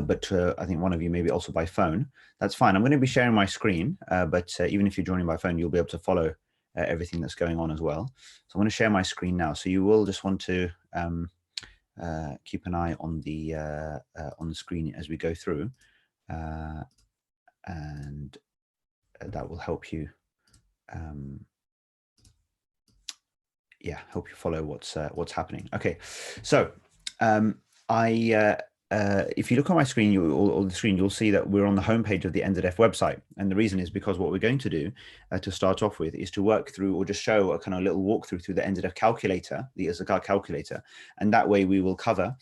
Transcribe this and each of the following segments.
but I think one of you maybe also by phone. That's fine. I'm going to be sharing my screen, but even if you're joining by phone, you'll be able to follow everything that's going on as well. So I'm going to share my screen now. So you will just want to keep an eye on the screen as we go through, and that will help you. Yeah, help you follow what's happening. Okay, so if you look on my screen, or the screen, you'll see that we're on the homepage of the NZF website. And the reason is because what we're going to do to start off with is to work through, or just show a kind of little walkthrough through the NZF calculator, the Zakat calculator. And that way we will cover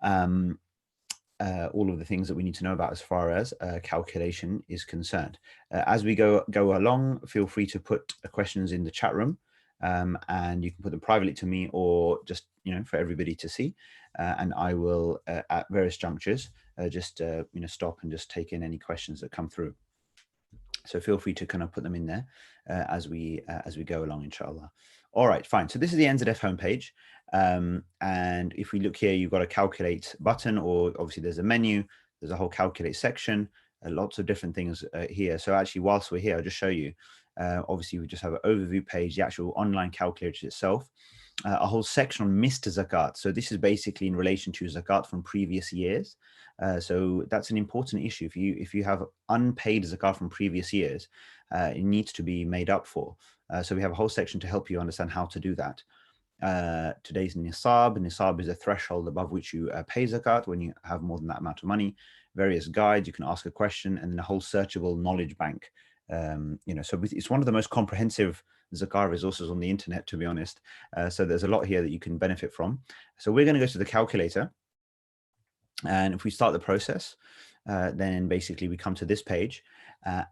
all of the things that we need to know about as far as calculation is concerned. As we go along, feel free to put questions in the chat room. And you can put them privately to me, or just for everybody to see, and I will at various junctures just stop and just take in any questions that come through. So feel free to kind of put them in there as we go along, inshallah. All right, fine. So this is the NZF homepage, and if we look here, you've got a calculate button, or obviously there's a menu, there's a whole calculate section, lots of different things here. So actually, whilst we're here, I'll just show you. Obviously, we just have an overview page, the actual online calculator itself, a whole section on missed zakat. So this is basically in relation to zakat from previous years. So that's an important issue. If you have unpaid zakat from previous years, it needs to be made up for. So we have a whole section to help you understand how to do that. Today's nisab. Nisab is a threshold above which you pay zakat when you have more than that amount of money. Various guides, you can ask a question, and then a whole searchable knowledge bank. So it's one of the most comprehensive zakat resources on the internet, to be honest. So there's a lot here that you can benefit from. So we're going to go to the calculator, and if we start the process, then basically we come to this page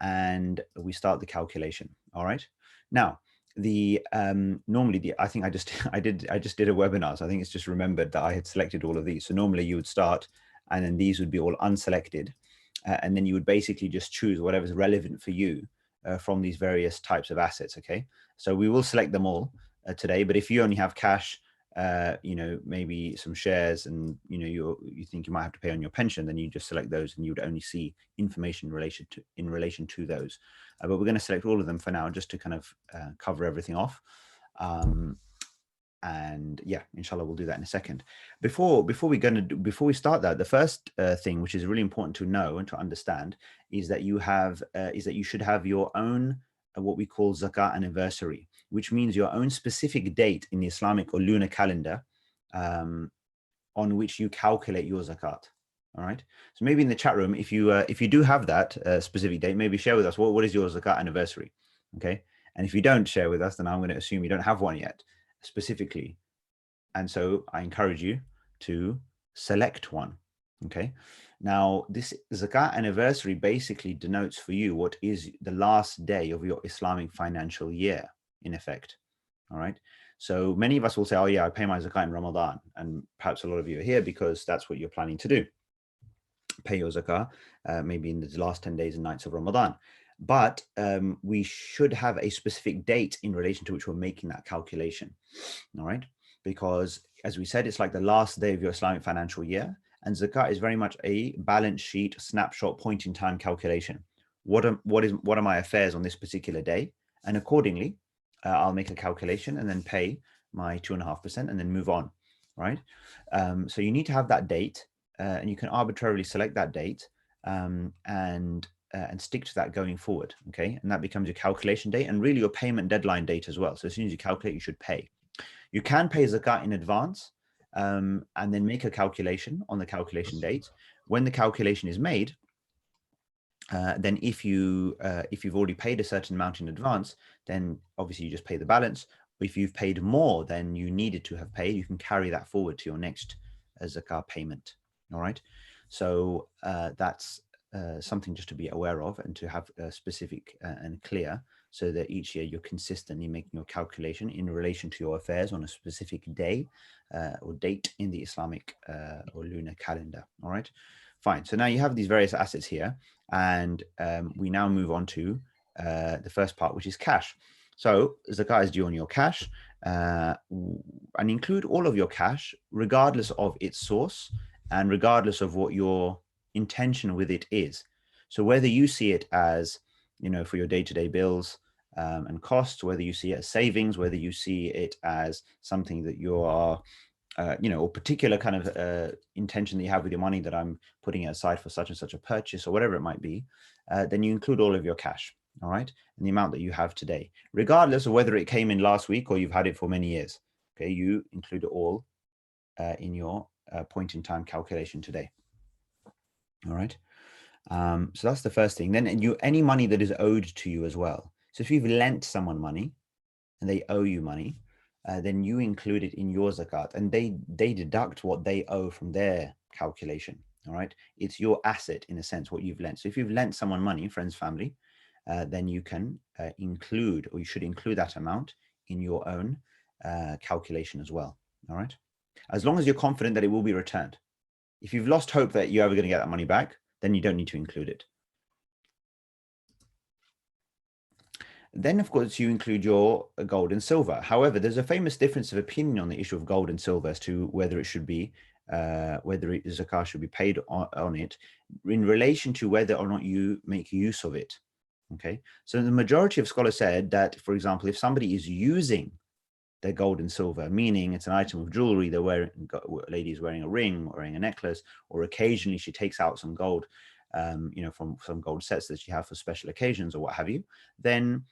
and we start the calculation. All right. Now, normally I think I just did a webinar, so I think it's just remembered that I had selected all of these. So normally you would start, and then these would be all unselected. And then you would basically just choose whatever's relevant for you from these various types of assets. Okay, so we will select them all today. But if you only have cash, maybe some shares, and you think you might have to pay on your pension, then you just select those, and you would only see information in relation to those. But we're going to select all of them for now, just to kind of cover everything off. And yeah, inshallah, we'll do that in a second. Before we start that, the first thing which is really important to know and to understand is that you should have your own what we call zakat anniversary, which means your own specific date in the Islamic or lunar calendar on which you calculate your zakat. All right. So maybe in the chat room, if you do have that specific date, maybe share with us what is your zakat anniversary. Okay. And if you don't share with us, then I'm going to assume you don't have one yet specifically. And so I encourage you to select one. Okay. Now, this zakat anniversary basically denotes for you what is the last day of your Islamic financial year, in effect. All right. So many of us will say, oh yeah, I pay my zakat in Ramadan. And perhaps a lot of you are here because that's what you're planning to do. Pay your zakah maybe in the last 10 days and nights of Ramadan. But we should have a specific date in relation to which we're making that calculation. All right. Because as we said, it's like the last day of your Islamic financial year. And zakat is very much a balance sheet, snapshot, point in time calculation. What are my affairs on this particular day? And accordingly, I'll make a calculation and then pay my 2.5% and then move on. Right. So you need to have that date. And you can arbitrarily select that date and stick to that going forward, okay? And that becomes your calculation date and really your payment deadline date as well. So as soon as you calculate, you should pay. You can pay zakat in advance and then make a calculation on the calculation date. When the calculation is made, then if you've already paid a certain amount in advance, then obviously you just pay the balance. If you've paid more than you needed to have paid, you can carry that forward to your next zakat payment. All right, so that's something just to be aware of and to have specific and clear, so that each year you're consistently making your calculation in relation to your affairs on a specific day or date in the Islamic or lunar calendar. All right, fine. So now you have these various assets here, and we now move on to the first part, which is cash. So zakat is due on your cash, and include all of your cash, regardless of its source, and regardless of what your intention with it is. So whether you see it as, for your day-to-day bills and costs, whether you see it as savings, whether you see it as something that you are, or particular kind of intention that you have with your money, that I'm putting it aside for such and such a purchase or whatever it might be, then you include all of your cash, all right, and the amount that you have today, regardless of whether it came in last week or you've had it for many years. Okay, you include it all in your point in time calculation today. All right. So that's the first thing. Then any money that is owed to you as well. So if you've lent someone money and they owe you money, then you include it in your zakat, and they deduct what they owe from their calculation. All right. It's your asset in a sense, what you've lent. So if you've lent someone money, friends, family, then you can include, or you should include, that amount in your own calculation as well. All right. As long as you're confident that it will be returned. If you've lost hope that you're ever going to get that money back, then you don't need to include it. Then, of course, you include your gold and silver. However, there's a famous difference of opinion on the issue of gold and silver as to whether it should be, zakat should be paid on it in relation to whether or not you make use of it. Okay, so the majority of scholars said that, for example, if somebody is using their gold and silver, meaning it's an item of jewelry, they're wearing, lady's wearing a ring or wearing a necklace, or occasionally she takes out some gold, from some gold sets that she have for special occasions or what have you, then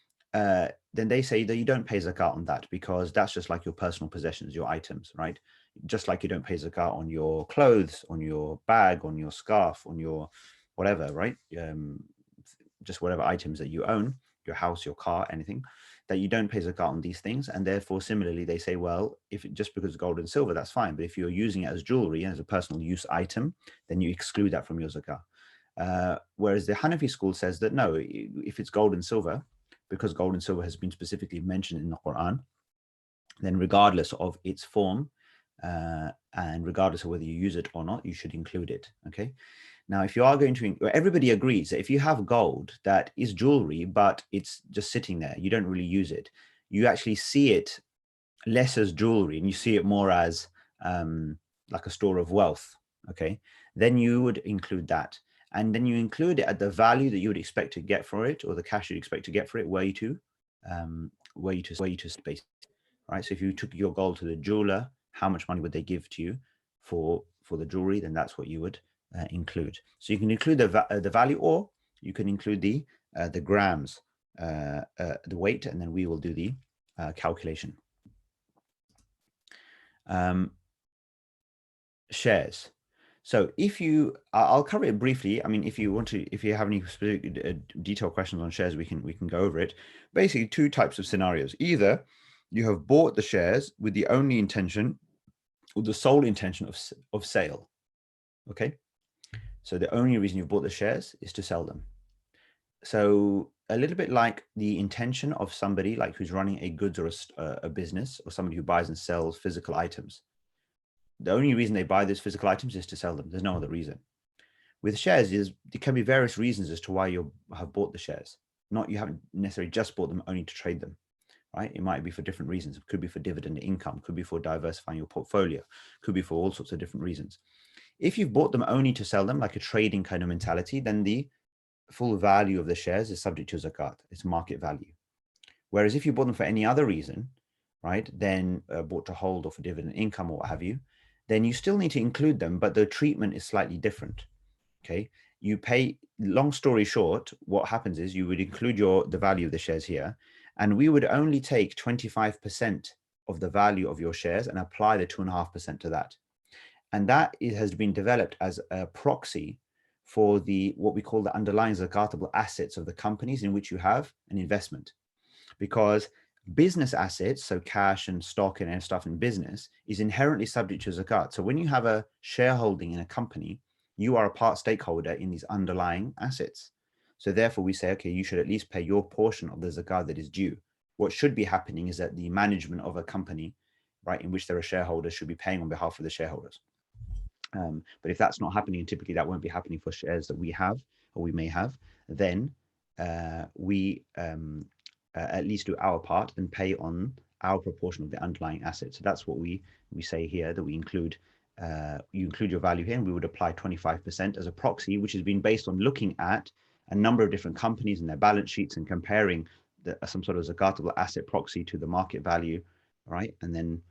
they say that you don't pay zakat on that, because that's just like your personal possessions, your items, right? Just like you don't pay zakat on your clothes, on your bag, on your scarf, on your whatever, right? Just whatever items that you own, your house, your car, anything, that you don't pay zakat on these things. And therefore, similarly, they say, well, if just because gold and silver, that's fine. But if you're using it as jewelry, as a personal use item, then you exclude that from your zakat. Whereas the Hanafi school says that no, if it's gold and silver, because gold and silver has been specifically mentioned in the Quran, then regardless of its form and regardless of whether you use it or not, you should include it. Okay. Now, if you are going to, everybody agrees that if you have gold that is jewelry, but it's just sitting there, you don't really use it, you actually see it less as jewelry and you see it more as like a store of wealth. Okay. Then you would include that. And then you include it at the value that you would expect to get for it, or the cash you'd expect to get for it, where you to space, right? So if you took your gold to the jeweler, how much money would they give to you for the jewelry? Then that's what you would include. So you can include the value, or you can include the grams, the weight, and then we will do the calculation. Shares. So I'll cover it briefly. I mean, if you have any specific detailed questions on shares, we can go over it. Basically, two types of scenarios. Either you have bought the shares with the only intention or the sole intention of sale. Okay. So the only reason you've bought the shares is to sell them. So a little bit like the intention of somebody like who's running a goods or a business, or somebody who buys and sells physical items. The only reason they buy those physical items is to sell them. There's no other reason. With shares, there can be various reasons as to why you have bought the shares. You haven't necessarily just bought them only to trade them, right? It might be for different reasons. It could be for dividend income, could be for diversifying your portfolio, could be for all sorts of different reasons. If you've bought them only to sell them, like a trading kind of mentality, then the full value of the shares is subject to zakat. It's market value. Whereas if you bought them for any other reason, right, then bought to hold or for dividend income or what have you, then you still need to include them, but the treatment is slightly different. Okay, you pay. Long story short, what happens is you would include the value of the shares here, and we would only take 25% of the value of your shares and apply the 2.5% to that. And that has been developed as a proxy for what we call the underlying zakatable assets of the companies in which you have an investment. Because business assets, so cash and stock and stuff in business, is inherently subject to zakat. So when you have a shareholding in a company, you are a part stakeholder in these underlying assets. So therefore we say, okay, you should at least pay your portion of the zakat that is due. What should be happening is that the management of a company, right, in which there are shareholders, should be paying on behalf of the shareholders. But if that's not happening, and typically that won't be happening for shares that we have or we may have, then we at least do our part and pay on our proportion of the underlying assets. So that's what we say here, that we include you include your value here, and we would apply 25% as a proxy, which has been based on looking at a number of different companies and their balance sheets and comparing some sort of zakatable asset proxy to the market value, right? And then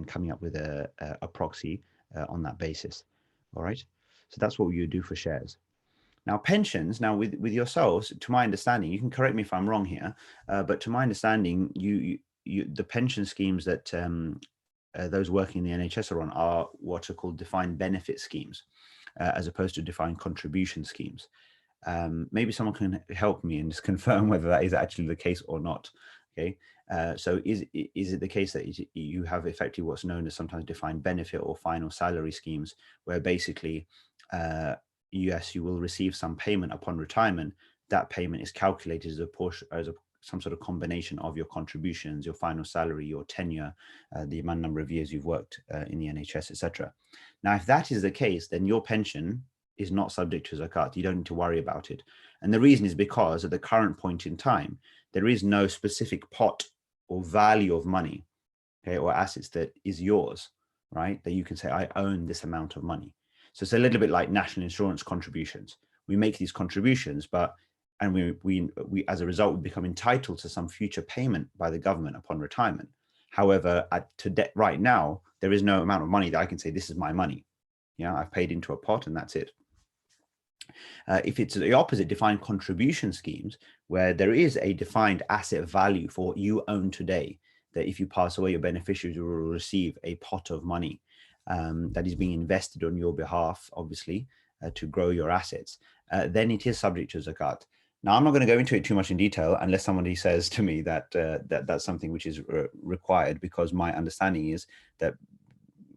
coming up with a proxy on that basis. All right. So that's what we would do for shares. Now, pensions, now with yourselves, to my understanding, you can correct me if I'm wrong here, but to my understanding, the pension schemes that those working in the NHS are on are what are called defined benefit schemes, as opposed to defined contribution schemes. Maybe someone can help me and just confirm whether that is actually the case or not. Okay, so is it the case that you have effectively what's known as sometimes defined benefit or final salary schemes, where basically, yes, you will receive some payment upon retirement. That payment is calculated as a portion, some sort of combination of your contributions, your final salary, your tenure, the amount number of years you've worked in the NHS, etc. Now, if that is the case, then your pension is not subject to zakat. You don't need to worry about it. And the reason is because at the current point in time, there is no specific pot or value of money, okay, or assets that is yours, right? That you can say, I own this amount of money. So it's a little bit like national insurance contributions. We make these contributions, and we as a result, we become entitled to some future payment by the government upon retirement. However, right now, there is no amount of money that I can say, this is my money. Yeah, I've paid into a pot and that's it. If it's the opposite, defined contribution schemes, where there is a defined asset value for what you own today, that if you pass away, your beneficiaries will receive a pot of money that is being invested on your behalf, obviously, to grow your assets, then it is subject to zakat. Now, I'm not going to go into it too much in detail unless somebody says to me that that's something which is required, because my understanding is that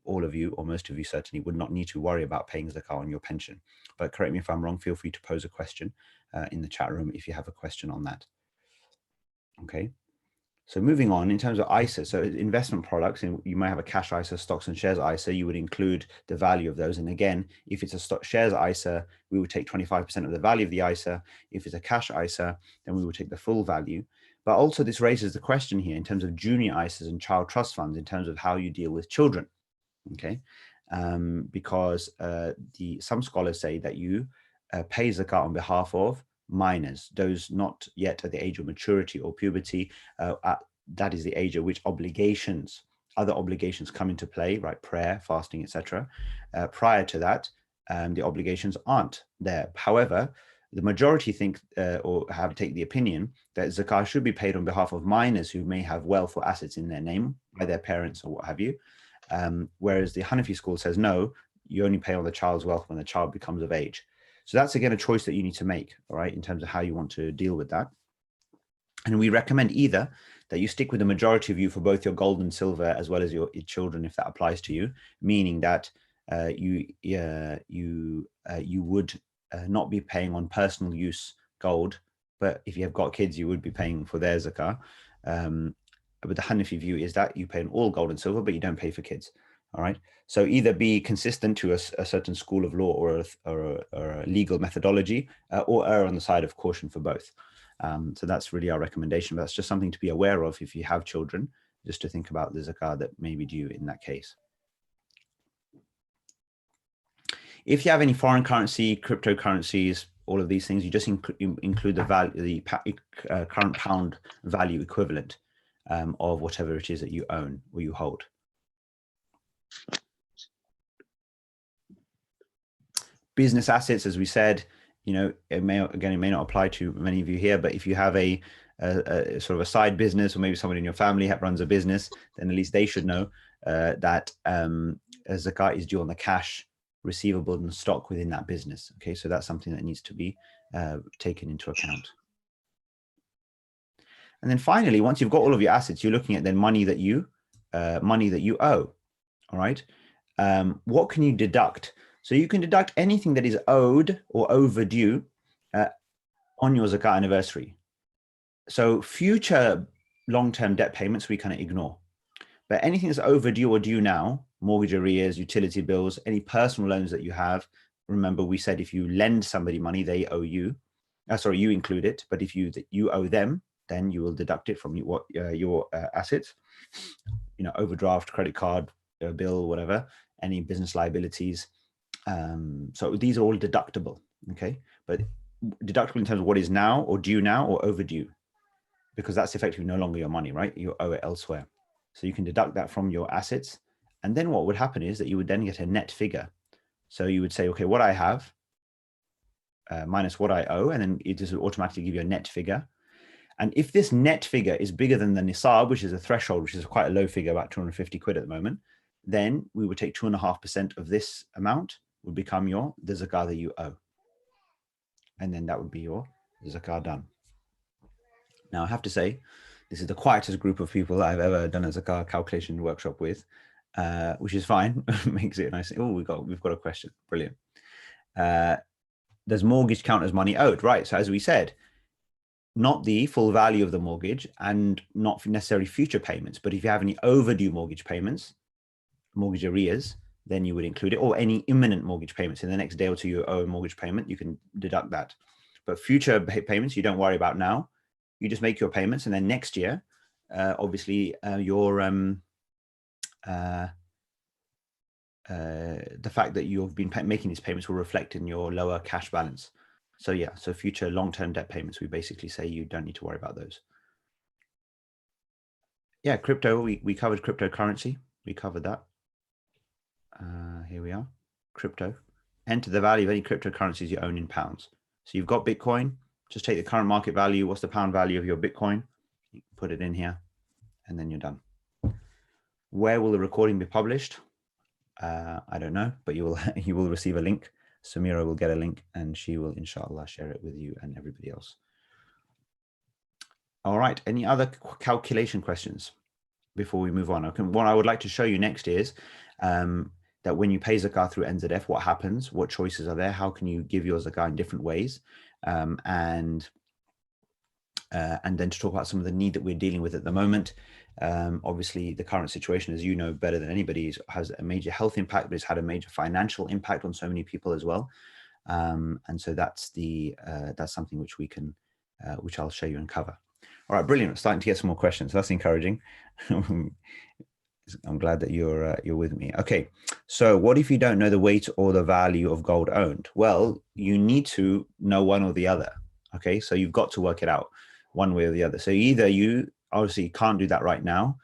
all of you, or most of you certainly, would not need to worry about paying zakah on your pension. But correct me if I'm wrong, feel free to pose a question in the chat room if you have a question on that. Okay. So moving on, in terms of ISA, so investment products, and you might have a cash ISA, stocks and shares ISA, you would include the value of those. And again, if it's a stock shares ISA, we would take 25% of the value of the ISA. If it's a cash ISA, then we would take the full value. But also this raises the question here in terms of junior ISAs and child trust funds, in terms of how you deal with children. Okay, because some scholars say that you pay zakat on behalf of minors, those not yet at the age of maturity or puberty. That is the age at which other obligations come into play, right? Prayer, fasting, etc. Prior to that, the obligations aren't there. However, the majority think or take the opinion that zakat should be paid on behalf of minors who may have wealth or assets in their name by their parents or what have you. Whereas the Hanafi school says, no, you only pay on the child's wealth when the child becomes of age. So that's, again, a choice that you need to make, all right, in terms of how you want to deal with that. And we recommend either that you stick with the majority of you for both your gold and silver, as well as your children, if that applies to you, meaning that you would not be paying on personal use gold, but if you have got kids, you would be paying for their zakah. But the Hanafi view is that you pay on all gold and silver, but you don't pay for kids. All right. So either be consistent to a certain school of law or a legal methodology, or err on the side of caution for both. So that's really our recommendation. But that's just something to be aware of if you have children, just to think about the zakah that may be due in that case. If you have any foreign currency, cryptocurrencies, all of these things, you just include the value, the current pound value equivalent of whatever it is that you own or you hold. Business assets, as we said, it may not apply to many of you here, but if you have a sort of a side business, or maybe someone in your family runs a business, then at least they should know that zakat is due on the cash, receivable, and stock within that business. Okay, so that's something that needs to be taken into account. And then finally, once you've got all of your assets, you're looking at then money that you owe. All right. What can you deduct? So you can deduct anything that is owed or overdue on your zakat anniversary. So future long-term debt payments we kind of ignore, but anything that's overdue or due now, mortgage arrears, utility bills, any personal loans that you have. Remember, we said if you lend somebody money, they owe you. You include it, but if you owe them, then you will deduct it from your assets. Overdraft, credit card, bill, whatever. any business liabilities. So these are all deductible, okay? But deductible in terms of what is now or due now or overdue, because that's effectively no longer your money, right? You owe it elsewhere. So you can deduct that from your assets. And then what would happen is that you would then get a net figure. So you would say, okay, what I have minus what I owe, and then it just automatically give you a net figure. And if this net figure is bigger than the nisab, which is a threshold, which is quite a low figure, about 250 quid at the moment, then we would take 2.5% of this amount would become the zakah that you owe. And then that would be your zakah done. Now I have to say, this is the quietest group of people that I've ever done a zakah calculation workshop with, which is fine. Makes it nice. Oh, we've got a question. Brilliant. Does mortgage count as money owed? Right. So as we said, not the full value of the mortgage and not necessarily future payments, but if you have any overdue mortgage payments, mortgage arrears, then you would include it, or any imminent mortgage payments. In the next day or two, you owe a mortgage payment, you can deduct that. But future payments, you don't worry about now. You just make your payments, and then next year, obviously, the fact that you've been making these payments will reflect in your lower cash balance. So yeah, so future long-term debt payments, we basically say you don't need to worry about those. Yeah, crypto, we covered cryptocurrency. We covered that. Here we are, crypto. Enter the value of any cryptocurrencies you own in pounds. So you've got Bitcoin, just take the current market value. What's the pound value of your Bitcoin? You can put it in here, and then you're done. Where will the recording be published? I don't know, but you will receive a link. Samira will get a link, and she will, inshallah, share it with you and everybody else. All right. Any other calculation questions before we move on? What I would like to show you next is that when you pay zakah through NZF, what happens? What choices are there? How can you give your zakah in different ways? And then to talk about some of the need that we're dealing with at the moment. Obviously, the current situation, as you know better than anybody, has a major health impact, but it's had a major financial impact on so many people as well. And so that's something which we can, which I'll show you and cover. All right, brilliant. Starting to get some more questions. That's encouraging. I'm glad that you're with me. Okay, so what if you don't know the weight or the value of gold owned? Well, you need to know one or the other. Okay, so you've got to work it out one way or the other. So either you obviously can't do that right now.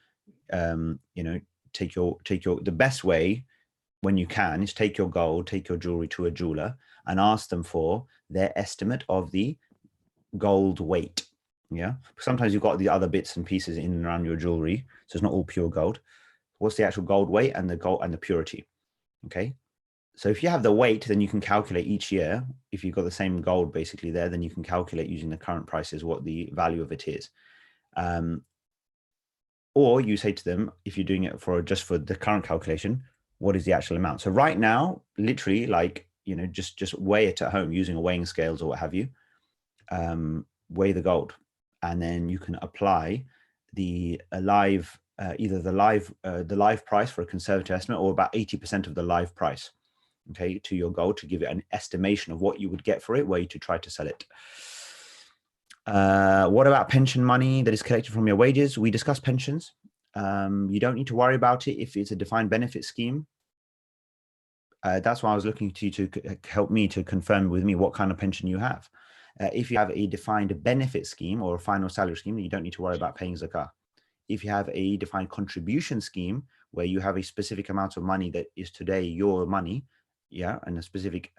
Take your the best way when you can is take your gold, take your jewelry to a jeweler and ask them for their estimate of the gold weight. Yeah, sometimes you've got the other bits and pieces in and around your jewelry, so it's not all pure gold. What's the actual gold weight and the gold and the purity? Okay, so if you have the weight, then you can calculate each year. If you've got the same gold basically there, then you can calculate using the current prices what the value of it is. Or you say to them, if you're doing it just for the current calculation, what is the actual amount? So right now, literally, just weigh it at home using a weighing scales or what have you. Weigh the gold, and then you can apply the live price for a conservative estimate, or about 80% of the live price, okay, to your gold, to give it an estimation of what you would get for it, were you to try to sell it. What about pension money that is collected from your wages? We discussed pensions. You don't need to worry about it if it's a defined benefit scheme. That's why I was looking to you to help me to confirm with me what kind of pension you have. If you have a defined benefit scheme or a final salary scheme, you don't need to worry about paying zakah. If you have a defined contribution scheme where you have a specific amount of money that is today your money, yeah, and a specific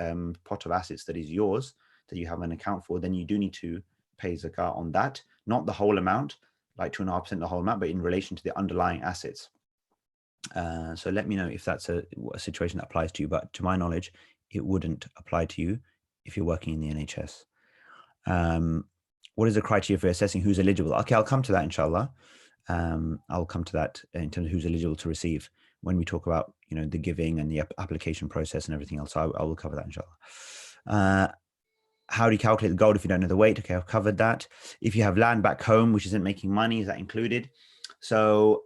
pot of assets that is yours that you have an account for, then you do need to pay zakah on that, not the whole amount, like 2.5% the whole amount, but in relation to the underlying assets. So let me know if that's a situation that applies to you, but to my knowledge, it wouldn't apply to you if you're working in the NHS. What is the criteria for assessing who's eligible? Okay, I'll come to that, inshallah. I'll come to that in terms of who's eligible to receive when we talk about, the giving and the application process and everything else. So I will cover that, inshallah. How do you calculate the gold if you don't know the weight? Okay, I've covered that. If you have land back home, which isn't making money, is that included? So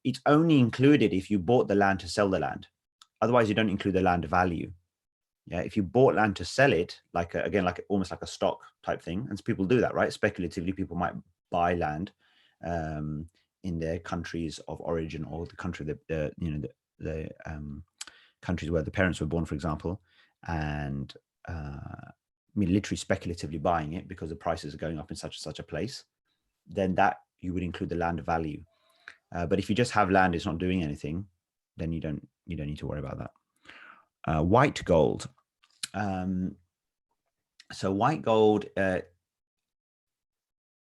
it's only included if you bought the land to sell the land. Otherwise, you don't include the land value. Yeah, if you bought land to sell it, almost like a stock type thing, and people do that, right? Speculatively, people might buy land in their countries of origin or the country that countries where the parents were born, for example, and I mean, literally speculatively buying it because the prices are going up in such and such a place, then that you would include the land value. But if you just have land, it's not doing anything, then you don't need to worry about that. White gold. So white gold,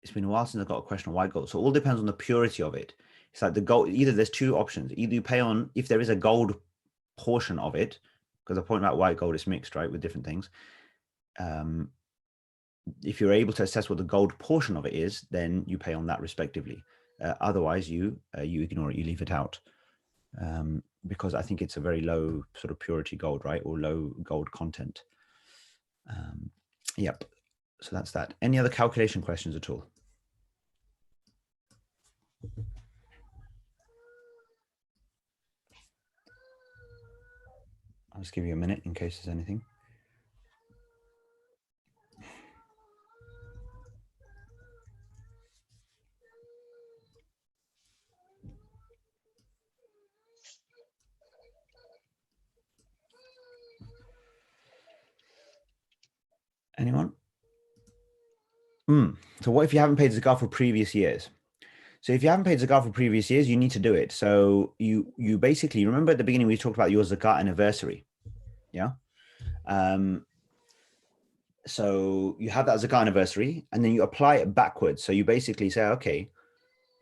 it's been a while since I got a question on white gold. So it all depends on the purity of it. It's like the gold, either there's two options. Either you pay on, if there is a gold portion of it, because the point about white gold is mixed, right, with different things. If you're able to assess what the gold portion of it is, then you pay on that respectively. Otherwise, you ignore it, you leave it out, because I think it's a very low sort of purity gold, right, or low gold content. Yep. So that's that. Any other calculation questions at all? I'll just give you a minute in case there's anything. Anyone? So what if you haven't paid zakat for previous years? So if you haven't paid zakat for previous years, you need to do it. So you basically, remember at the beginning we talked about your zakat anniversary. Yeah. So you have that zakat anniversary and then you apply it backwards. So you basically say, okay,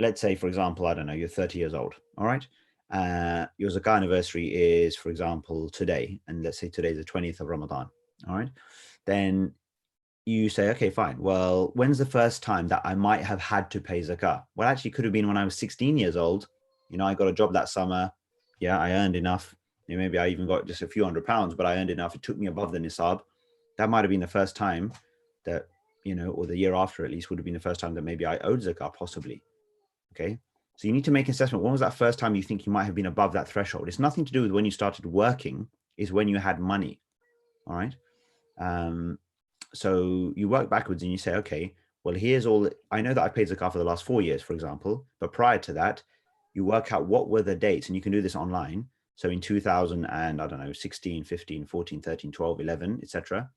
let's say, for example, I don't know, you're 30 years old. All right. Your zakat anniversary is, for example, today. And let's say today is the 20th of Ramadan. All right. Then you say, okay, fine. Well, when's the first time that I might have had to pay zakat? Well, actually, it could have been when I was 16 years old. You know, I got a job that summer. Yeah, I earned enough. Maybe I even got just a few £100s, but I earned enough. It took me above the nisab. That might have been the first time that, you know, or the year after at least would have been the first time that maybe I owed zakat, possibly. Okay. So you need to make an assessment. When was that first time you think you might have been above that threshold? It's nothing to do with when you started working, is when you had money. All right. So you work backwards and you say, okay, well, here's all, I know that I paid zakat for the last 4 years, for example, but prior to that, you work out what were the dates, and you can do this online. So in 2000 and I don't know, 16, 15, 14, 13, 12, 11, etc.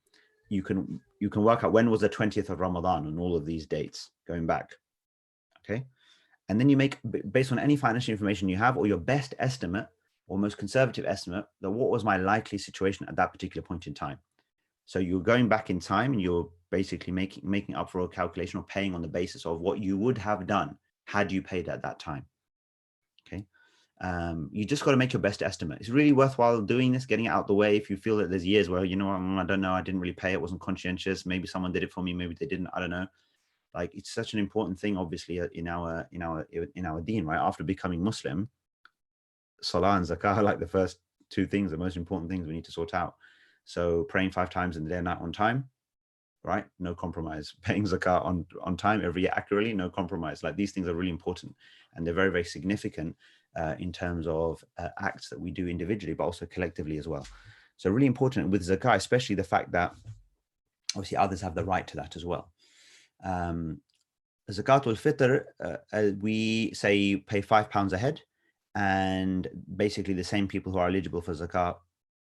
You can work out when was the 20th of Ramadan and all of these dates going back. Okay. And then you make, based on any financial information you have, or your best estimate or most conservative estimate, that what was my likely situation at that particular point in time. So you're going back in time and you're basically making up for a calculation or paying on the basis of what you would have done had you paid at that time. Okay. You just got to make your best estimate. It's really worthwhile doing this, getting it out the way. If you feel that there's years where, you know, I don't know, I didn't really pay, it wasn't conscientious. Maybe someone did it for me, maybe they didn't, I don't know. Like, it's such an important thing, obviously, in our deen, right? After becoming Muslim, salah and zakah are like the first two things, the most important things we need to sort out. So praying 5 times in the day and night on time, right? No compromise. Paying zakat on time every year accurately, no compromise. Like, these things are really important, and they're very, very significant in terms of acts that we do individually, but also collectively as well. So really important with zakah, especially the fact that obviously others have the right to that as well. Zakatul Fitr, we say pay £5 a head, and basically the same people who are eligible for zakat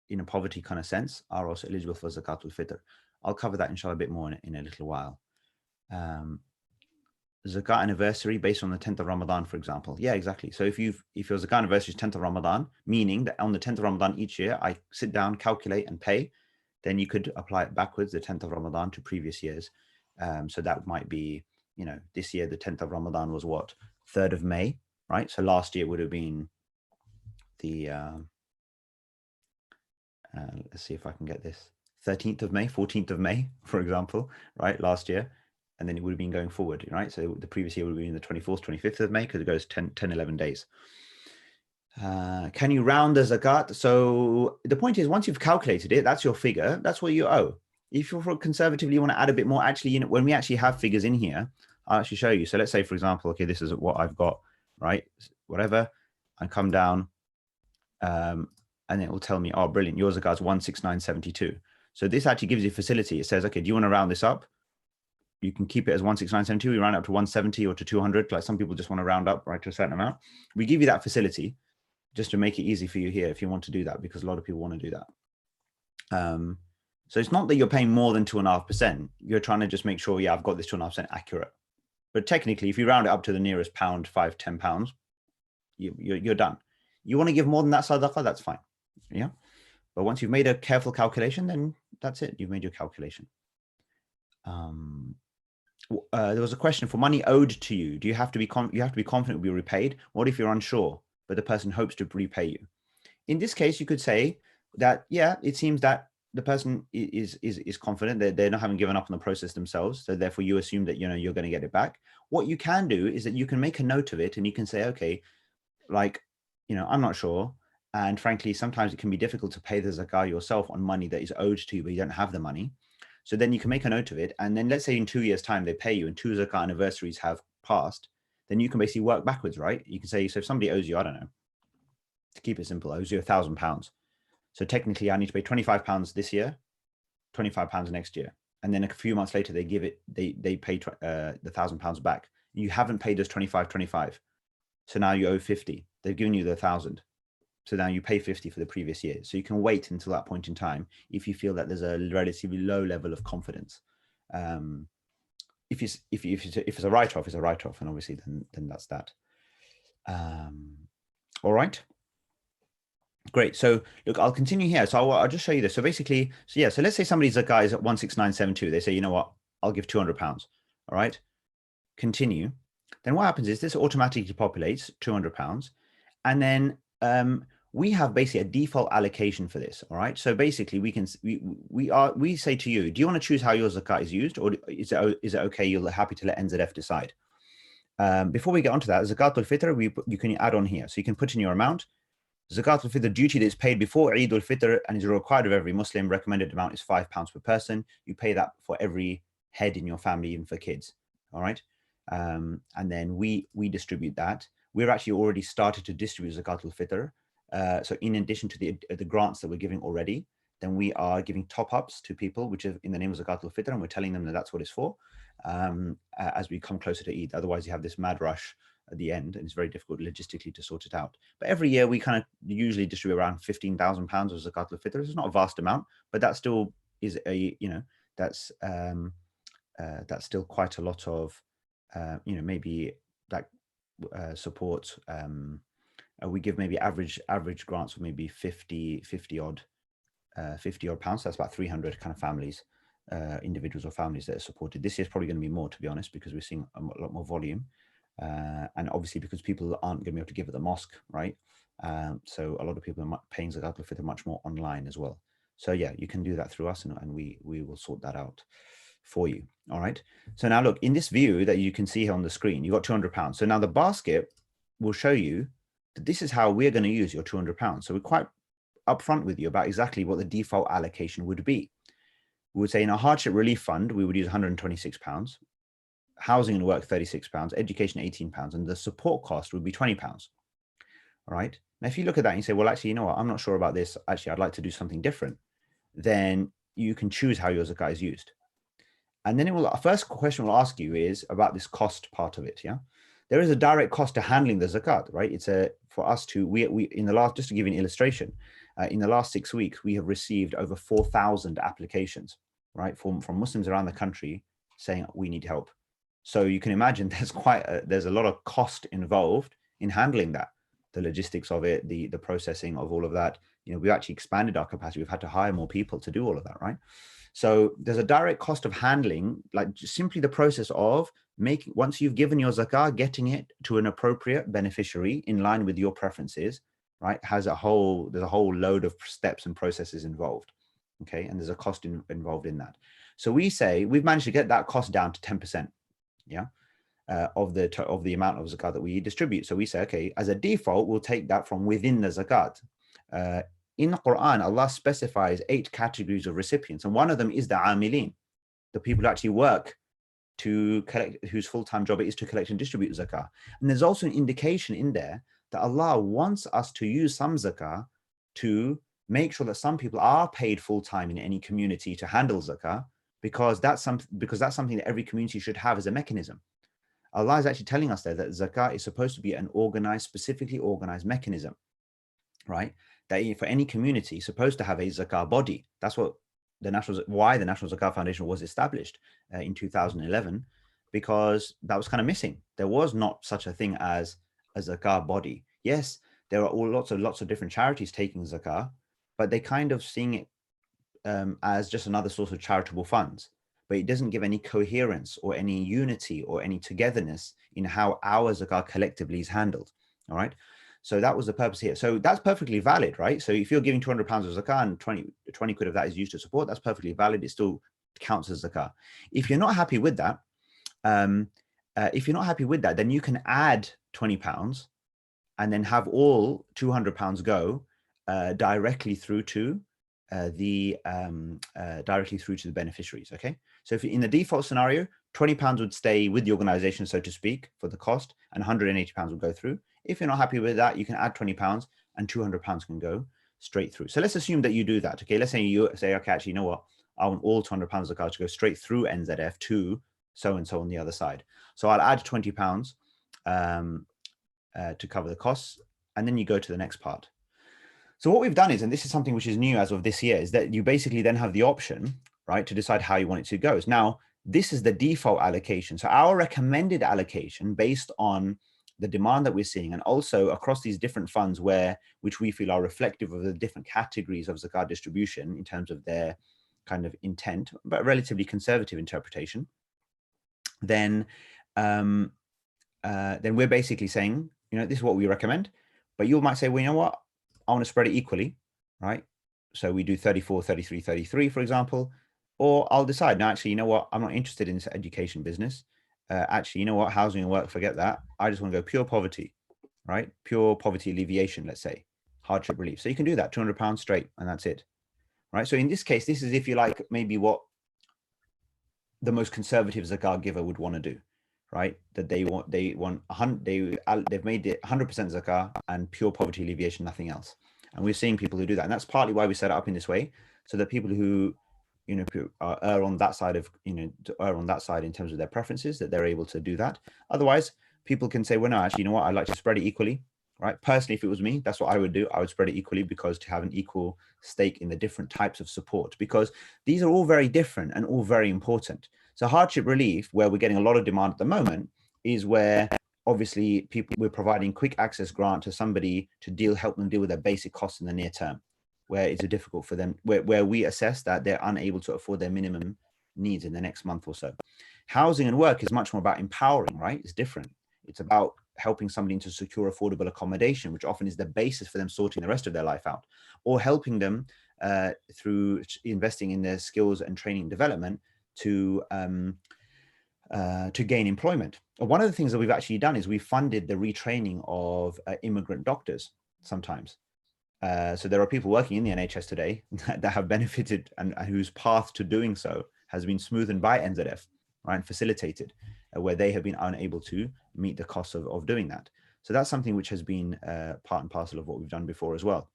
in a poverty kind of sense are also eligible for Zakatul Fitr. I'll cover that inshallah a bit more in a little while. Zakat anniversary based on the 10th of Ramadan, for example. Yeah, exactly. So if your Zakat anniversary is 10th of Ramadan, meaning that on the 10th of Ramadan each year, I sit down, calculate and pay, then you could apply it backwards, the 10th of Ramadan to previous years. So that might be, you know, this year, the 10th of Ramadan was what? 3rd of May, right? So last year would have been the, let's see if I can get this, 13th of May, 14th of May, for example, right? Last year. And then it would have been going forward, right? So the previous year would have been the 24th, 25th of May, because it goes 10, 11 days. Can you round the zakat? So the point is, once you've calculated it, that's your figure. That's what you owe. If you're conservatively, you want to add a bit more, actually, you know, when we actually have figures in here, I'll actually show you. So let's say, for example, okay, this is what I've got, right? Whatever. I come down and it will tell me, oh, brilliant, your zakat's 169.72. So this actually gives you facility. It says, okay, do you want to round this up? You can keep it as 169.72. We round up to 170 or to 200. Like, some people just want to round up, right, to a certain amount. We give you that facility. just to make it easy for you here if you want to do that, because a lot of people want to do that. So it's not that you're paying more than 2.5%. You're trying to just make sure, yeah, I've got this 2.5% accurate. But technically, if you round it up to the nearest pound, 5, 10 pounds, you're done. You want to give more than that sadaqah, that's fine. Yeah. But once you've made a careful calculation, then that's it. You've made your calculation. There was a question for money owed to you. Do you have to be confident it will be repaid? What if you're unsure, but the person hopes to repay you? In this case, you could say that, yeah, it seems that the person is confident that they haven't given up on the process themselves. So therefore you assume that, you're going to get it back. What you can do is that you can make a note of it and you can say, okay, like, I'm not sure. And frankly, sometimes it can be difficult to pay the zakah yourself on money that is owed to you, but you don't have the money. So then you can make a note of it. And then let's say in 2 years' time, they pay you and 2 zakah anniversaries have passed, then you can basically work backwards, right? You can say, so if somebody owes you, I don't know, to keep it simple, owes you £1,000. So technically I need to pay £25 this year, £25 next year. And then a few months later, they pay the £1,000 back. You haven't paid us 25. So now you owe 50. They've given you the 1,000. So now you pay 50 for the previous year. So you can wait until that point in time if you feel that there's a relatively low level of confidence. If it's a write-off, it's a write-off, and obviously then that's that. All right. Great. So look, I'll continue here. So I'll just show you this. So basically, so let's say somebody's zakah is at 16972. They say, you know what, I'll give £200. All right. Continue. Then what happens is this automatically populates £200. And then we have basically a default allocation for this. All right. So basically we say to you, do you want to choose how your zakat is used, or is it okay? You're happy to let NZF decide. Before we get onto that, Zakat al-Fitr, you can add on here. So you can put in your amount. Zakat al-Fitr duty that is paid before Eid al-Fitr and is required of every Muslim. Recommended amount is £5 per person. You pay that for every head in your family, even for kids. All right. And then we distribute that. We're actually already started to distribute Zakat al-Fitr. So in addition to the grants that we're giving already, then we are giving top-ups to people, which is in the name of Zakat al-Fitr, and we're telling them that that's what it's for, as we come closer to Eid. Otherwise, you have this mad rush at the end, and it's very difficult logistically to sort it out. But every year, we kind of usually distribute around £15,000 of Zakat al-Fitr. It's not a vast amount, but that still is that's still quite a lot of, maybe like support. We give maybe average grants of maybe 50 odd pounds. So that's about 300 kind of families, individuals or families that are supported. This year's probably going to be more, to be honest, because we're seeing a lot more volume. And obviously because people aren't going to be able to give at the mosque, right? So a lot of people are paying Zakat al-Fitr much more online as well. So yeah, you can do that through us, and we will sort that out for you. All right. So now look, in this view that you can see here on the screen, you've got £200. So now the basket will show you that this is how we're going to use your £200. So we're quite upfront with you about exactly what the default allocation would be. We would say in our hardship relief fund, we would use £126, housing and work £36, education £18, and the support cost would be £20. All right. Now, if you look at that and you say, well, actually, you know what, I'm not sure about this. Actually, I'd like to do something different. Then you can choose how your zakat is used. And then first question we'll ask you is about this cost part of it. Yeah. There is a direct cost to handling the zakat, right? It's for us to, we in the last, just to give you an illustration, in the last 6 weeks, we have received over 4,000 applications, right? From Muslims around the country saying we need help. So you can imagine there's a lot of cost involved in handling that, the logistics of it, the processing of all of that. We've actually expanded our capacity. We've had to hire more people to do all of that, right? So there's a direct cost of handling, like just simply the process of once you've given your zakah, getting it to an appropriate beneficiary in line with your preferences, right? There's a whole load of steps and processes involved. Okay. And there's a cost involved in that. So we say we've managed to get that cost down to 10%. Yeah. Of the amount of zakat that we distribute. So we say, okay, as a default, we'll take that from within the zakat. In the Quran, Allah specifies 8 categories of recipients, and one of them is the amilin, the people who actually work to collect, whose full-time job it is to collect and distribute zakah. And there's also an indication in there that Allah wants us to use some zakah to make sure that some people are paid full-time in any community to handle zakah, because that's something that every community should have as a mechanism. Allah is actually telling us there that zakah is supposed to be an specifically organized mechanism. right? That for any community supposed to have a zakah body. That's what why the National Zakat Foundation was established in 2011, because that was kind of missing. There was not such a thing as a zakah body. Yes, there are lots of different charities taking zakah, but they kind of seeing it as just another source of charitable funds. But it doesn't give any coherence or any unity or any togetherness in how our zakah collectively is handled. All right. So that was the purpose here. So that's perfectly valid, right? So if you're giving £200 of zakah and 20 quid of that is used to support, that's perfectly valid. It still counts as zakah. If you're not happy with that, then you can add £20 and then have all £200 go directly through to the beneficiaries. Okay, so if in the default scenario, £20 would stay with the organization, so to speak, for the cost, and £180 would go through. If you're not happy with that, you can add £20 and £200 can go straight through. So let's assume that you do that. Okay, let's say you say, okay, actually, you know what, I want all £200 of the card to go straight through NZF to so and so on the other side. So I'll add £20 to cover the costs, and then you go to the next part. So what we've done is, and this is something which is new as of this year, is that you basically then have the option, right, to decide how you want it to go. Now, this is the default allocation. So our recommended allocation based on the demand that we're seeing, and also across these different funds which we feel are reflective of the different categories of zakat distribution in terms of their kind of intent, but relatively conservative interpretation, then we're basically saying, this is what we recommend. But you might say, well, you know what, I want to spread it equally, right? So we do 34, 33, 33, for example, or I'll decide, no, actually, you know what, I'm not interested in this education business. Actually, you know what, housing and work, forget that. I just want to go pure poverty, right? Pure poverty alleviation, let's say, hardship relief. So you can do that, £200 straight, and that's it, right? So in this case, this is, if you like, maybe what the most conservative zakat giver would want to do, right? That they've made it 100% zakah and pure poverty alleviation, nothing else. And we're seeing people who do that, and that's partly why we set it up in this way, so that people who err on that side in terms of their preferences, that they're able to do that. Otherwise, people can say, well, no, actually, you know what, I'd like to spread it equally, right? Personally, if it was me, that's what I would do. I would spread it equally, because to have an equal stake in the different types of support, because these are all very different and all very important. So hardship relief, where we're getting a lot of demand at the moment, is where obviously we're providing quick access grant to somebody to help them deal with their basic costs in the near term, where it's difficult for them, where we assess that they're unable to afford their minimum needs in the next month or so. Housing and work is much more about empowering, right? It's different. It's about helping somebody to secure affordable accommodation, which often is the basis for them sorting the rest of their life out, or helping them through investing in their skills and training and development to gain employment. One of the things that we've actually done is we funded the retraining of immigrant doctors sometimes. So there are people working in the NHS today that have benefited and whose path to doing so has been smoothened by NZF, right, and facilitated, where they have been unable to meet the cost of doing that. So that's something which has been part and parcel of what we've done before as well.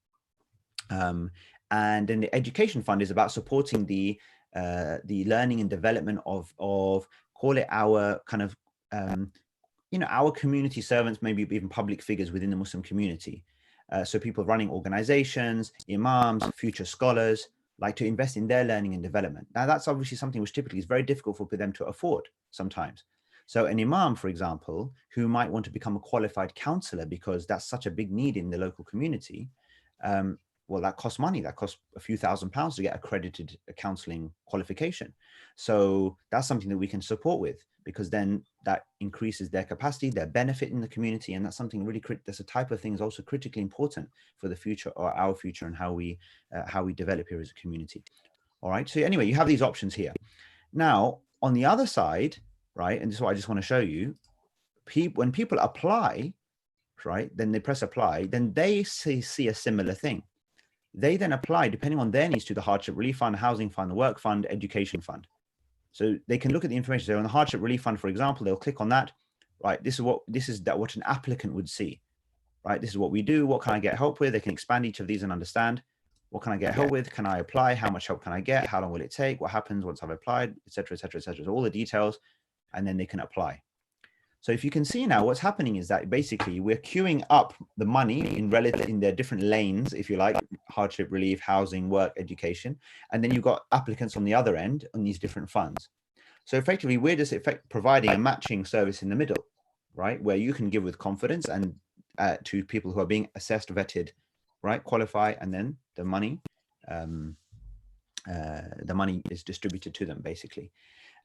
And then the education fund is about supporting the learning and development of call it our kind of our community servants, maybe even public figures within the Muslim community. So people running organizations, imams, future scholars, like to invest in their learning and development. Now, that's obviously something which typically is very difficult for them to afford sometimes. So an imam, for example, who might want to become a qualified counselor because that's such a big need in the local community, well, that costs money. That costs a few £1,000s to get accredited counseling qualification. So that's something that we can support with, because then that increases their capacity, their benefit in the community. And that's something really, that's a type of thing is also critically important for the future, or our future, and how we develop here as a community. All right. So anyway, you have these options here. Now, on the other side, right, and this is what I just want to show you, when people apply, right, then they press apply, then they see a similar thing. They then apply, depending on their needs, to the Hardship Relief Fund, Housing Fund, the Work Fund, Education Fund. So they can look at the information. So on the Hardship Relief Fund, for example, they'll click on that. Right, this is what an applicant would see. Right, this is what we do. What can I get help with? They can expand each of these and understand. What can I get help with? Can I apply? How much help can I get? How long will it take? What happens once I've applied? Etc. Etc. Etc. So all the details, and then they can apply. So if you can see now, what's happening is that basically we're queuing up the money in their different lanes, if you like, hardship relief, housing, work, education, and then you've got applicants on the other end on these different funds. So effectively, we're just providing a matching service in the middle, right, where you can give with confidence and to people who are being assessed, vetted, right, qualify, and then the money is distributed to them, basically.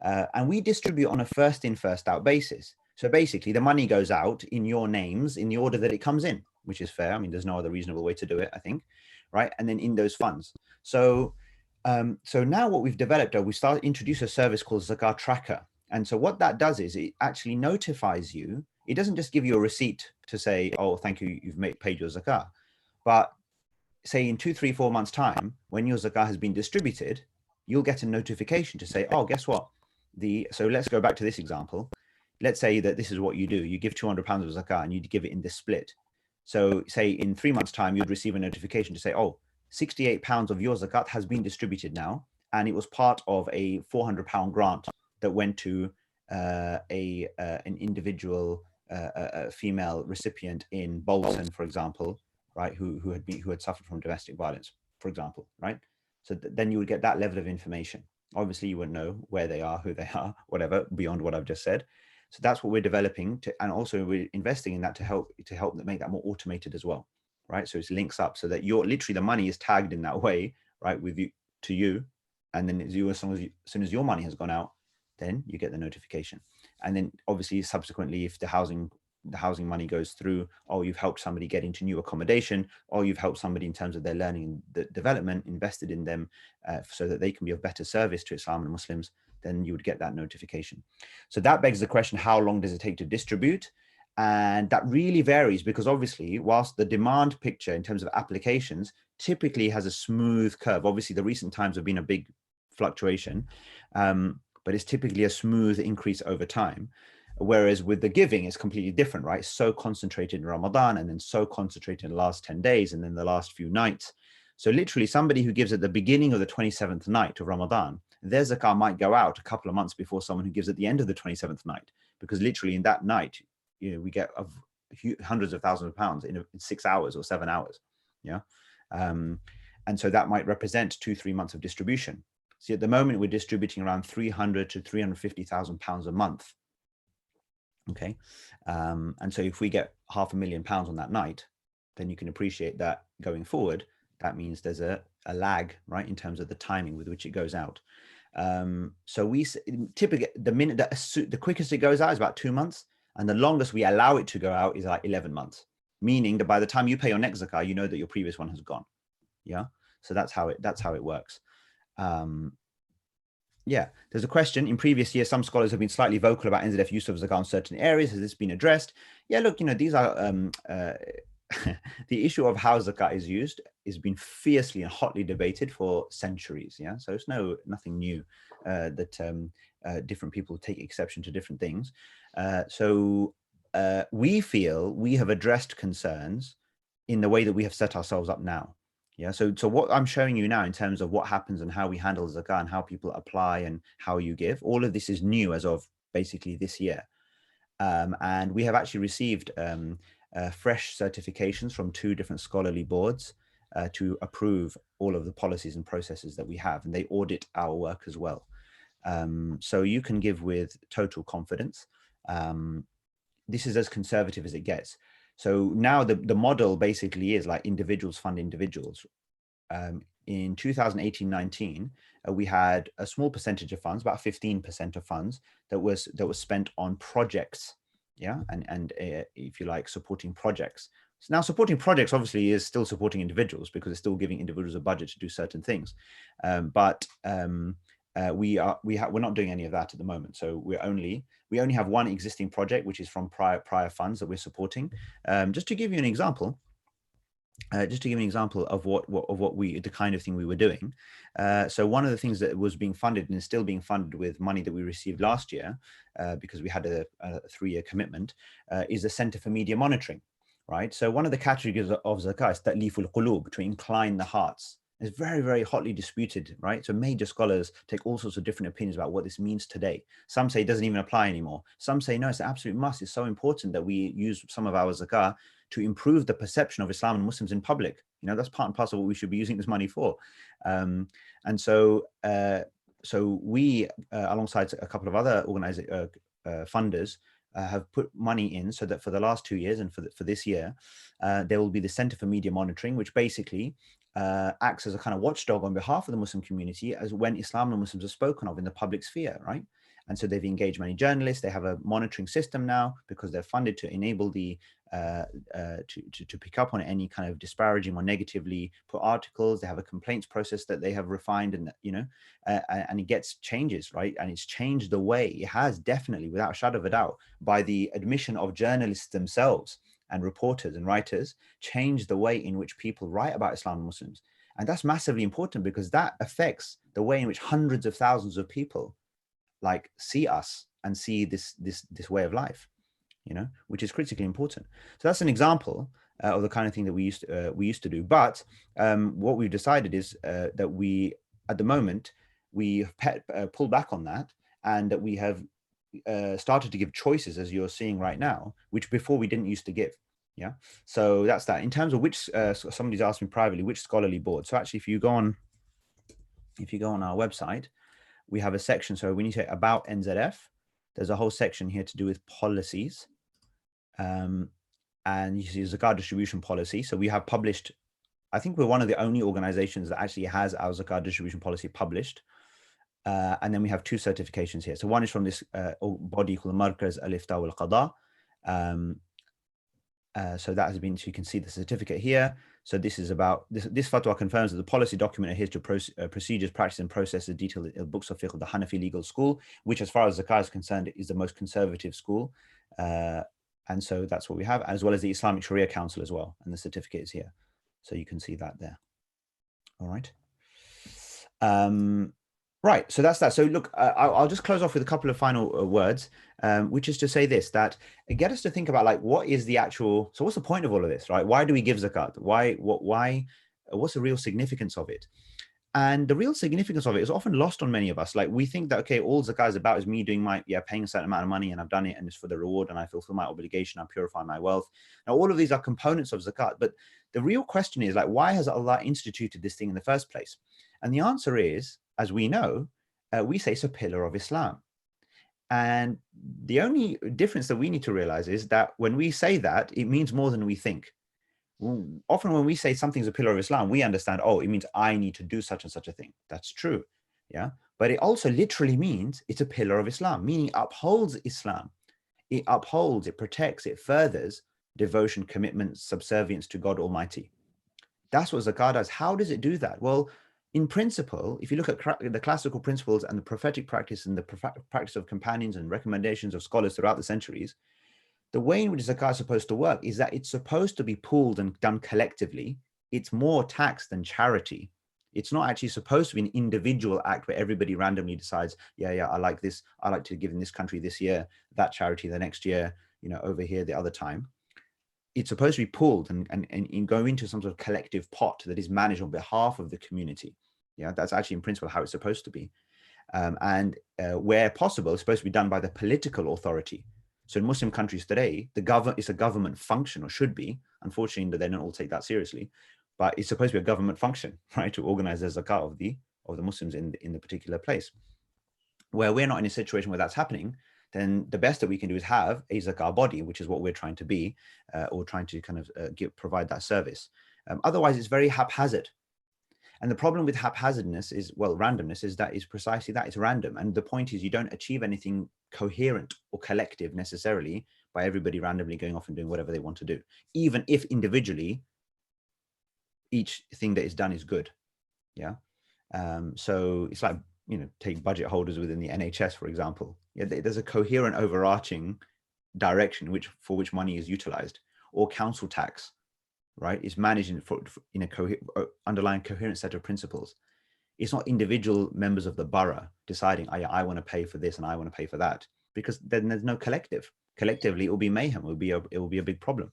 And we distribute on a first in, first out basis. So basically, the money goes out in your names in the order that it comes in, which is fair. I mean, there's no other reasonable way to do it, I think, right? And then in those funds. So, so now what we've developed, we started introduce a service called Zakat Tracker. And so what that does is it actually notifies you. It doesn't just give you a receipt to say, oh, thank you, you've paid your Zakat. But say in 2, 3, 4 months' time, when your Zakat has been distributed, you'll get a notification to say, oh, guess what? So let's go back to this example. Let's say that this is what you do. You give £200 of Zakat and you give it in this split. So say in 3 months' time, you'd receive a notification to say, oh, £68 of your Zakat has been distributed now. And it was part of a £400 grant that went to an individual female recipient in Bolton, for example, right, who had suffered from domestic violence, for example, right? So then you would get that level of information. Obviously, you wouldn't know where they are, who they are, whatever, beyond what I've just said. So that's what we're developing, and also we're investing in that to help make that more automated as well, right? So it links up so that literally the money is tagged in that way, right, with you to you, and then as soon as your money has gone out, then you get the notification. And then obviously subsequently, if the housing money goes through, or you've helped somebody get into new accommodation, or you've helped somebody in terms of their learning and development, invested in them so that they can be of better service to Islam and Muslims, then you would get that notification. So that begs the question, how long does it take to distribute? And that really varies, because obviously, whilst the demand picture in terms of applications typically has a smooth curve, obviously the recent times have been a big fluctuation, but it's typically a smooth increase over time. Whereas with the giving, it's completely different, right? It's so concentrated in Ramadan, and then so concentrated in the last 10 days, and then the last few nights. So literally somebody who gives at the beginning of the 27th night of Ramadan, their zakah might go out a couple of months before someone who gives at the end of the 27th night, because literally in that night, we get hundreds of thousands of pounds in 6 hours or 7 hours. Yeah. And so that might represent 2-3 months of distribution. See, at the moment, we're distributing around 300 to 350,000 pounds a month. Okay. And so if we get £500,000 on that night, then you can appreciate that going forward, that means there's a lag, right, in terms of the timing with which it goes out. So we typically, the quickest it goes out is about 2 months, and the longest we allow it to go out is like 11 months, meaning that by the time you pay your next zakah, you know that your previous one has gone. Yeah. So that's how it works. Yeah, there's a question. In previous years, some scholars have been slightly vocal about NZF use of zakah in certain areas. Has this been addressed? Yeah, look, these are the issue of how zakah is used has been fiercely and hotly debated for centuries. Yeah, so it's nothing new that different people take exception to different things. So we feel we have addressed concerns in the way that we have set ourselves up now. Yeah, so what I'm showing you now in terms of what happens and how we handle zakah and how people apply and how you give, all of this is new as of basically this year. And we have actually received fresh certifications from 2 different scholarly boards to approve all of the policies and processes that we have, and they audit our work as well. So you can give with total confidence. This is as conservative as it gets. So now the model basically is like individuals fund individuals. In 2018-19, we had a small percentage of funds, about 15% of funds that was spent on projects. Yeah, and if you like, supporting projects. So now supporting projects obviously is still supporting individuals, because it's still giving individuals a budget to do certain things. But we're not doing any of that at the moment. So we only have one existing project, which is from prior funds that we're supporting. Just to give you an example, of the kind of thing we were doing. So one of the things that was being funded and is still being funded with money that we received last year, because we had a 3-year commitment, is the Center for Media Monitoring, right? So one of the categories of zakah is ta'liful qulub, to incline the hearts. It's very, very hotly disputed, right? So major scholars take all sorts of different opinions about what this means today. Some say it doesn't even apply anymore. Some say, no, it's an absolute must. It's so important that we use some of our zakah to improve the perception of Islam and Muslims in public. That's part and parcel of what we should be using this money for. And so we, alongside a couple of other funders, have put money in so that for the last 2 years and for this year, there will be the Center for Media Monitoring, which basically acts as a kind of watchdog on behalf of the Muslim community as when Islam and Muslims are spoken of in the public sphere, right? And so they've engaged many journalists. They have a monitoring system now because they're funded to enable to pick up on any kind of disparaging or negatively put articles. They have a complaints process that they have refined, and and it gets changes, right? And it's changed the way it has, definitely, without a shadow of a doubt, by the admission of journalists themselves and reporters and writers, change the way in which people write about Islam and Muslims. And that's massively important because that affects the way in which hundreds of thousands of people see us and see this way of life, which is critically important. So that's an example of the kind of thing that we used to do. But what we've decided is that we, at the moment, we have pulled back on that, and that we have started to give choices, as you're seeing right now, which before we didn't used to give. Yeah. So that's that. In terms of which, somebody's asked me privately, which scholarly board. So actually, if you go on our website, we have a section. So when you say about NZF, there's a whole section here to do with policies. And you see zakat distribution policy. So we have published, I think we're one of the only organizations that actually has our zakat distribution policy published. And then we have 2 certifications here. So one is from this body called the Markaz Al-Ifta wal-Qada. So that has been, so you can see the certificate here. So this is about, this fatwa confirms that the policy document adheres to procedures, practices, and processes detailed in the books of fiqh of the Hanafi legal school, which, as far as zakat is concerned, is the most conservative school. And so that's what we have, as well as the Islamic Sharia Council as well. And the certificate is here. So you can see that there. All right. Right, so that's that. So look, I'll just close off with a couple of final words, which is to say this, that get us to think about what is the actual, so what's the point of all of this, right? Why do we give zakat? What's the real significance of it? And the real significance of it is often lost on many of us. We think that, okay, all zakat is about is me doing paying a certain amount of money, and I've done it, and it's for the reward, and I fulfill my obligation, I purify my wealth. Now, all of these are components of zakat, but the real question is, why has Allah instituted this thing in the first place? And the answer is, as we know, we say it's a pillar of Islam. And the only difference that we need to realize is that when we say that, it means more than we think. Often when we say something's a pillar of Islam, we understand, oh, it means I need to do such and such a thing. That's true. Yeah. But it also literally means it's a pillar of Islam, meaning it upholds Islam. It upholds, it protects, it furthers devotion, commitment, subservience to God Almighty. That's what zakat does. How does it do that? Well, in principle, if you look at the classical principles and the prophetic practice and the practice of companions and recommendations of scholars throughout the centuries, the way in which zakat is supposed to work is that it's supposed to be pooled and done collectively. It's more tax than charity. It's not actually supposed to be an individual act where everybody randomly decides, I like this, I like to give in this country this year, that charity the next year, over here the other time. It's supposed to be pooled and go into some sort of collective pot that is managed on behalf of the community. Yeah, that's actually in principle how it's supposed to be. And where possible, it's supposed to be done by the political authority. So in Muslim countries today, it's a government function, or should be. Unfortunately, they don't all take that seriously. But it's supposed to be a government function, right, to organize the zakat of the Muslims in the particular place. Where we're not in a situation where that's happening, then the best that we can do is have a zakah body, which is what we're trying to be, or trying to kind of provide that service. Otherwise, it's very haphazard. And the problem with haphazardness is, randomness is that is precisely that, it's random. And the point is, you don't achieve anything coherent or collective necessarily by everybody randomly going off and doing whatever they want to do, even if individually each thing that is done is good. Yeah. So it's like, take budget holders within the NHS, for example. Yeah, there's a coherent overarching direction for which money is utilized, or council tax, right, is managed in a underlying coherent set of principles. It's not individual members of the borough deciding, I want to pay for this and I want to pay for that, because then there's no collective. Collectively, it will be mayhem. It will be a big problem.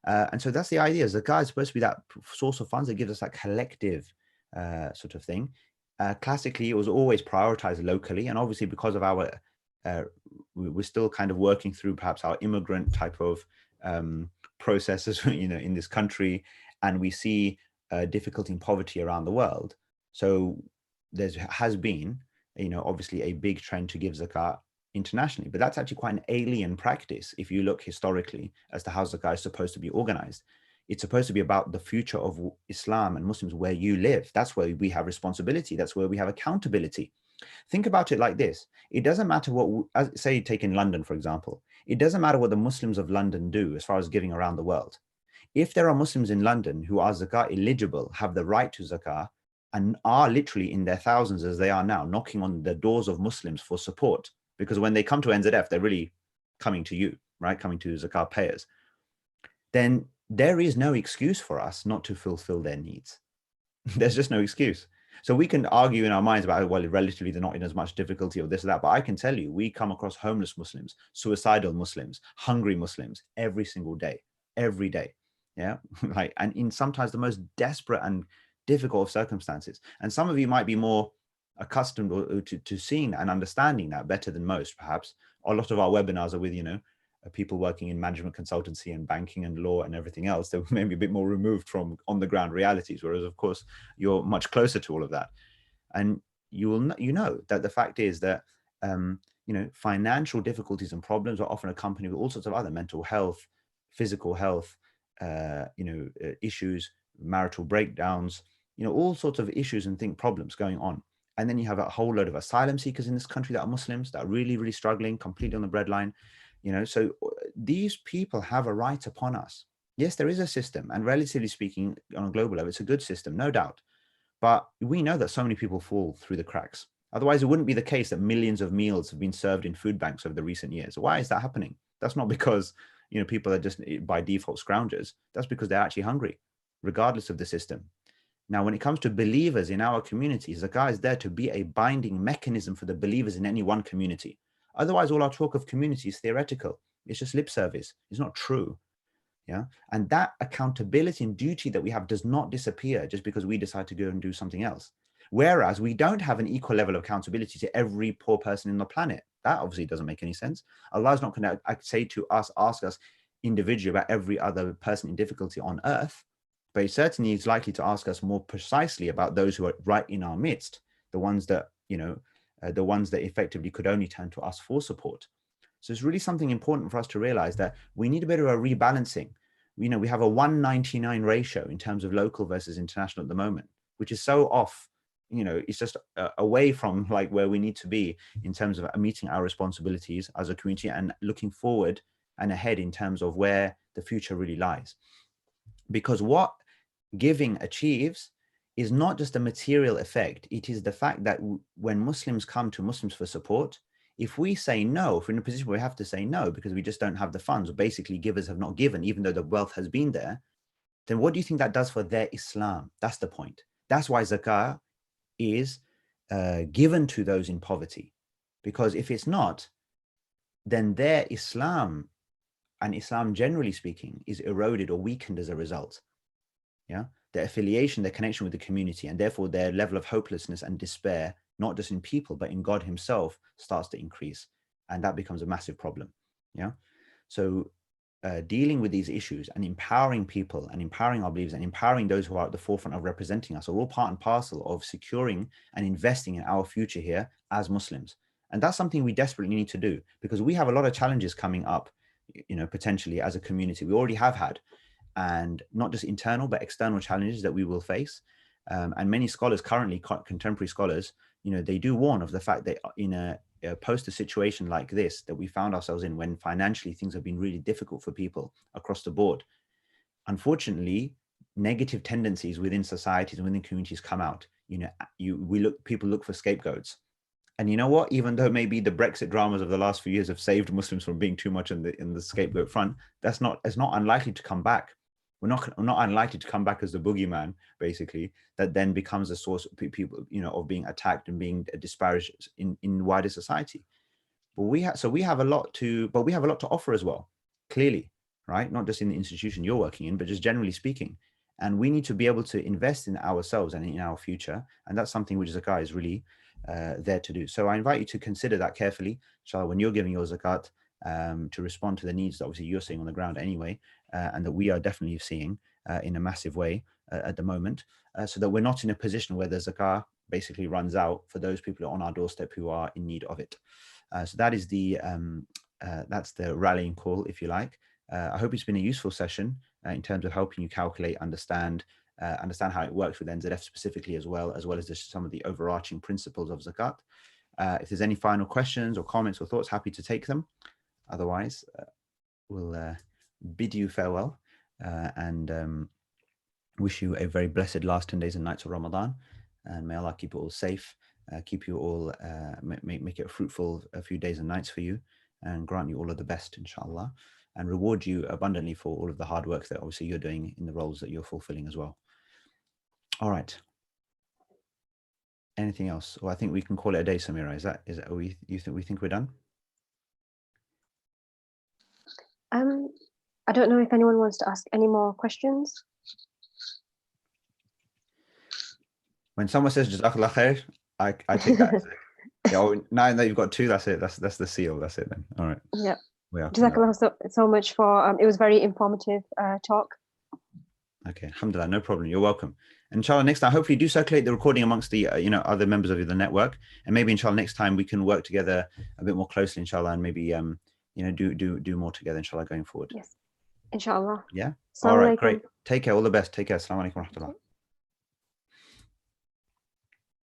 And so that's the idea. Zakat is supposed to be that source of funds that gives us that collective sort of thing. Classically, it was always prioritized locally, and obviously because of our we're still kind of working through perhaps our immigrant type of processes, in this country, and we see difficulty and poverty around the world. So there has been, obviously a big trend to give zakat internationally, but that's actually quite an alien practice if you look historically as to how zakat is supposed to be organized. It's supposed to be about the future of Islam and Muslims where you live. That's where we have responsibility. That's where we have accountability. Think about it like this. It doesn't matter what, say, take in London, for example, it doesn't matter what the Muslims of London do as far as giving around the world. If there are Muslims in London who are zakat eligible, have the right to zakat, and are literally in their thousands as they are now, knocking on the doors of Muslims for support, because when they come to NZF, they're really coming to you, right? Coming to zakat payers. Then there is no excuse for us not to fulfill their needs. There's just no excuse. So we can argue in our minds about, well, relatively they're not in as much difficulty or this or that, but I can tell you, we come across homeless Muslims, suicidal Muslims, hungry Muslims every single day, every day. Yeah. Like, and in sometimes the most desperate and difficult of circumstances. And some of you might be more accustomed to seeing that and understanding that better than most, perhaps. A lot of our webinars are with, people working in management consultancy and banking and law and everything else that may be a bit more removed from on the ground realities, whereas of course you're much closer to all of that. And you will know that the fact is that financial difficulties and problems are often accompanied with all sorts of other mental health, physical health, issues, marital breakdowns, all sorts of issues and problems going on. And then you have a whole load of asylum seekers in this country that are Muslims that are really, really struggling, completely on the breadline. So these people have a right upon us. Yes, there is a system, and relatively speaking, on a global level, it's a good system, no doubt. But we know that so many people fall through the cracks. Otherwise, it wouldn't be the case that millions of meals have been served in food banks over the recent years. Why is that happening? That's not because people are just by default scroungers. That's because they're actually hungry, regardless of the system. Now, when it comes to believers in our communities, zakah is there to be a binding mechanism for the believers in any one community. Otherwise, all our talk of community is theoretical. It's just lip service. It's not true. Yeah. And that accountability and duty that we have does not disappear just because we decide to go and do something else. Whereas we don't have an equal level of accountability to every poor person in the planet. That obviously doesn't make any sense. Allah is not going to say to us, ask us individually about every other person in difficulty on earth, but he certainly is likely to ask us more precisely about those who are right in our midst, the ones that, the ones that effectively could only turn to us for support. So it's really something important for us to realize that we need a bit of a rebalancing. We have a 199 ratio in terms of local versus international at the moment, which is so off. It's just away from like where we need to be in terms of meeting our responsibilities as a community and looking forward and ahead in terms of where the future really lies. Because what giving achieves is not just a material effect. It is the fact that when Muslims come to Muslims for support, if we say no, if we're in a position where we have to say no because we just don't have the funds, or basically givers have not given, even though the wealth has been there, then what do you think that does for their Islam? That's the point. That's why zakah is given to those in poverty. Because if it's not, then their Islam, and Islam generally speaking, is eroded or weakened as a result. Yeah, their affiliation, their connection with the community, and therefore their level of hopelessness and despair, not just in people, but in God himself, starts to increase. And that becomes a massive problem. Yeah. So dealing with these issues and empowering people and empowering our believers and empowering those who are at the forefront of representing us are all part and parcel of securing and investing in our future here as Muslims. And that's something we desperately need to do because we have a lot of challenges coming up, potentially as a community. We already have had, and not just internal, but external challenges that we will face. And many scholars currently, contemporary scholars, they do warn of the fact that in a post a situation like this that we found ourselves in, when financially things have been really difficult for people across the board, unfortunately, negative tendencies within societies and within communities come out. People look for scapegoats. And you know what? Even though maybe the Brexit dramas of the last few years have saved Muslims from being too much in the scapegoat front, it's not unlikely to come back. We're not unlikely to come back as the boogeyman, basically, that then becomes a source of people, of being attacked and being disparaged in wider society. But we have a lot to offer as well, clearly, right? Not just in the institution you're working in, but just generally speaking. And we need to be able to invest in ourselves and in our future. And that's something which zakat is really there to do. So I invite you to consider that carefully, inshallah, when you're giving your zakat, to respond to the needs that obviously you're seeing on the ground anyway, and that we are definitely seeing in a massive way at the moment, so that we're not in a position where the zakat basically runs out for those people on our doorstep who are in need of it. So that is that's the rallying call, if you like. I hope it's been a useful session in terms of helping you calculate, understand how it works with NZF specifically, as well as just some of the overarching principles of zakat. If there's any final questions or comments or thoughts, happy to take them. Otherwise, we'll bid you farewell and wish you a very blessed last 10 days and nights of Ramadan. And may Allah keep you all safe, keep you all, make it a fruitful a few days and nights for you, and grant you all of the best, inshallah, and reward you abundantly for all of the hard work that obviously you're doing in the roles that you're fulfilling as well. All right. Anything else? Well, I think we can call it a day, Samira. Is that we think we're done? I don't know if anyone wants to ask any more questions. When someone says Jazakallah khair, I take that as it. Yeah, now that you've got two, that's it. That's the seal. That's it then. All right. Yeah. Jazakallah so much for it was very informative talk. Okay, alhamdulillah, no problem. You're welcome. And inshallah, next time, hopefully do circulate the recording amongst the other members of the network, and maybe inshallah next time we can work together a bit more closely, inshallah, and maybe do more together, inshallah, going forward. Yes, inshallah. Yeah. All right, great. Take care. All the best. Take care. Assalamu alaikum wa rahmatullah.